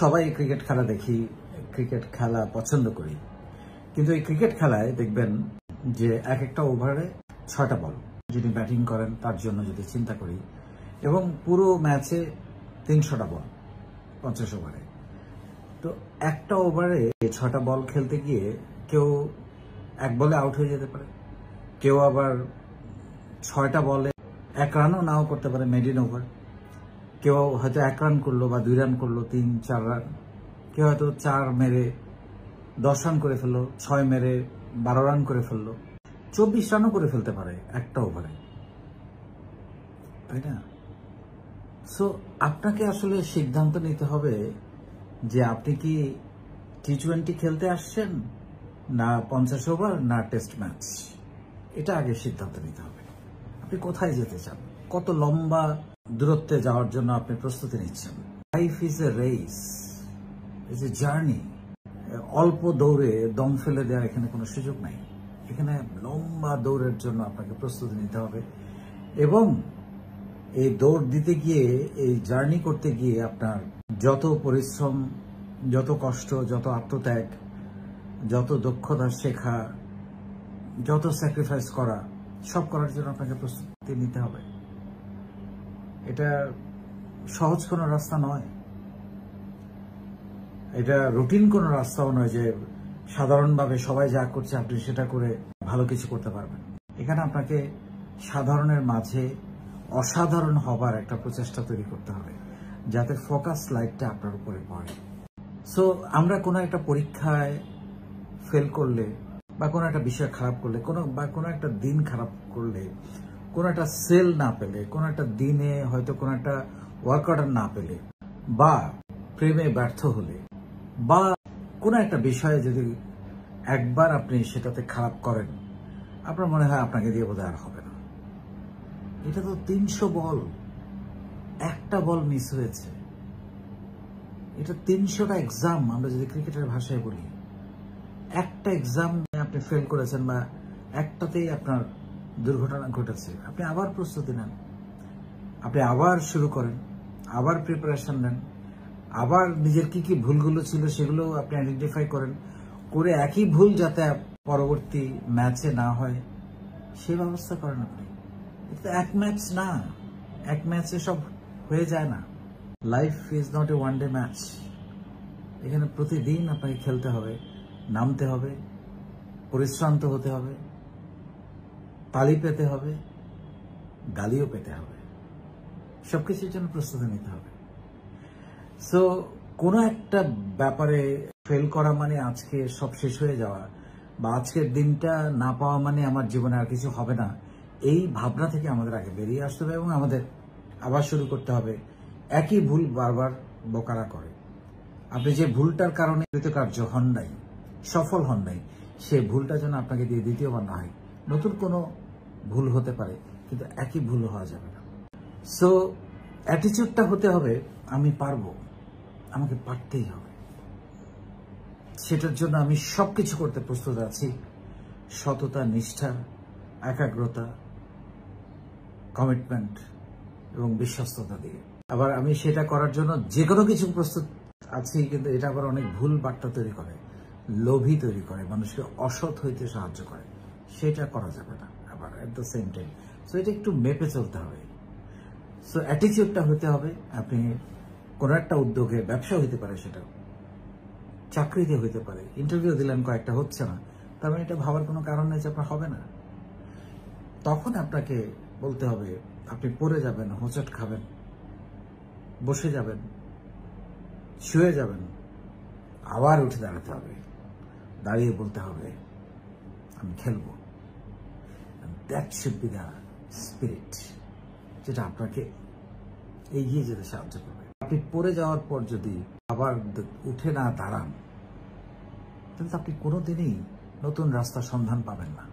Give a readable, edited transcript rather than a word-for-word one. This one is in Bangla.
সবাই ক্রিকেট খেলা দেখি, ক্রিকেট খেলা পছন্দ করি, কিন্তু এই ক্রিকেট খেলায় দেখবেন যে এক একটা ওভারে 6টা বল। যিনি ব্যাটিং করেন তার জন্য যদি চিন্তা করি, এবং পুরো ম্যাচে 300টা বল 50 ওভারে। তো একটা ওভারে 6টা বল খেলতে গিয়ে কেউ এক বলে আউট হয়ে যেতে পারে, কেউ আবার 6টা বলে 1 রানও নাও করতে পারে, মেডিন ওভার। কেউ হয়তো 1 রান করলো বা 2 রান করলো, 3-4 রান। কেউ হয়তো 4 মেরে 10 রান করে ফেললো, 6 মেরে 12 রান করে ফেললো, 24 রানও করে ফেলতে পারে একটা ওভারে, তাই না? সো আপনাকে আসলে সিদ্ধান্ত নিতে হবে যে আপনি কি টি-20 খেলতে আসছেন, না 50 ওভার, না টেস্ট ম্যাচ। এটা আগে সিদ্ধান্ত নিতে হবে। আপনি কোথায় যেতে চান, কত লম্বা দূরত্বে যাওয়ার জন্য আপনি প্রস্তুতি নিচ্ছেন। Life is a race, is a journey. অল্প দৌড়ে দম ফেলে দেওয়ার এখানে কোনো সুযোগ নাই। এখানে লম্বা দৌড়ের জন্য আপনাকে প্রস্তুতি নিতে হবে, এবং এই দৌড় দিতে গিয়ে, এই জার্নি করতে গিয়ে আপনার যত পরিশ্রম, যত কষ্ট, যত আত্মত্যাগ, যত দক্ষতা শেখা, যত স্যাক্রিফাইস করা, সব করার জন্য আপনাকে প্রস্তুতি নিতে হবে। এটা সহজ কোনো রাস্তা নয়, এটা রুটিন কোনো রাস্তাও নয় যে সাধারণভাবে সবাই যা করছে আপনি সেটা করে ভালো কিছু করতে পারবেন। এখানে আপনাকে সাধারণের মাঝে অসাধারণ হবার একটা প্রচেষ্টা তৈরি করতে হবে, যাতে ফোকাস লাইটটা আপনার উপরে পড়ে। সো আমরা কোনো একটা পরীক্ষায় ফেল করলে, বা কোনো একটা বিষয় খারাপ করলে, কোনো একটা দিন খারাপ করলে, কোনো একটা সেল না পেলে, কোনো একটা দিনে হয়তো কোনো একটা ওয়ার্ক অর্ডার না পেলে, বা প্রেমে ব্যর্থ হলে, বা কোনো একটা বিষয়ে যদি একবার আপনি সেটাতে খারাপ করেন, আপনার মনে হয় আপনাকে দিয়ে বোধহয় আর হবে না। এটা তো 300 বল, একটা বল মিস হয়েছে। এটা 300টা এক্সাম, আমরা যদি ক্রিকেটের ভাষায় বলি। একটা এক্সাম আপনি ফেল করেছেন, বা একটাতেই আপনার দুর্ঘটনা ঘটেছে, আপনি আবার প্রস্তুতি নেন, আপনি আবার শুরু করেন, আবার প্রিপারেশন নেন, আবার নিজের কি কি ভুলগুলো ছিল সেগুলো আপনি আইডেন্টিফাই করেন, করে একই ভুল যাতে পরবর্তী ম্যাচে না হয় সে ব্যবস্থা করেন আপনি। এটা এক ম্যাচ না, এক ম্যাচে সব হয়ে যায় না। Life is not a one day match. এখানে প্রতিদিন আপনাকে খেলতে হবে, নামতে হবে, পরিশ্রান্ত হতে হবে, তালি পেতে হবে, গালিও পেতে হবে, সবকিছুর জন্য প্রস্তুতি নিতে হবে। সো কোনো একটা ব্যাপারে ফেল করা মানে আজকে সব শেষ হয়ে যাওয়া, বা আজকের দিনটা না পাওয়া মানে আমার জীবনে আর কিছু হবে না, এই ভাবনা থেকে আমাদের আগে বেরিয়ে আসতে হবে, এবং আমাদের আবার শুরু করতে হবে। একই ভুল বারবার বোকারা করে। আপনি যে ভুলটার কারণে কৃতকার্য হন নাই, সফল হন নাই, সে ভুলটা যেন আপনাকে দিয়ে দ্বিতীয়বার না হয়। নতুন কোনো ভুল হতে পারে, কিন্তু একই ভুল হওয়া যাবে না। সো অ্যাটিটিউডটা হতে হবে, আমি পারবো, আমাকে পারতেই হবে, সেটার জন্য আমি সবকিছু করতে প্রস্তুত আছি। সততা, নিষ্ঠা, একাগ্রতা, কমিটমেন্ট এবং বিশ্বস্ততা দিয়ে। আবার আমি সেটা করার জন্য যে কোনো কিছু প্রস্তুত আছি, কিন্তু এটা আবার অনেক ভুল বার্তা তৈরি করে, লোভী তৈরি করে, মানুষকে অসৎ হইতে সাহায্য করে। সেটা করা যাবে না আবার at the same time. So এটা একটু মেপে চলতে হবে। সো অ্যাটিটিউডটা হতে হবে। আপনি কোনো একটা উদ্যোগে, ব্যবসা হইতে পারে, সেটা চাকরিতে হইতে পারে, ইন্টারভিউ দিলেন, কয়েকটা হচ্ছে না, তার মানে এটা ভাবার কোনো কারণ নেই যে আপনার হবে না। তখন আপনাকে বলতে হবে, আপনি পড়ে যাবেন, হোঁচট খাবেন, বসে যাবেন, শুয়ে যাবেন, আবার উঠে দাঁড়াতে হবে, দাঁড়িয়ে বলতে হবে আমি খেলবো। That should be the spirit, যেটা আপনাকে এগিয়ে যেতে সাহায্য করবে। আপনি পড়ে যাওয়ার পর যদি আবার উঠে না দাঁড়ান, তাহলে আপনি কোনোদিনই নতুন রাস্তার সন্ধান পাবেন না।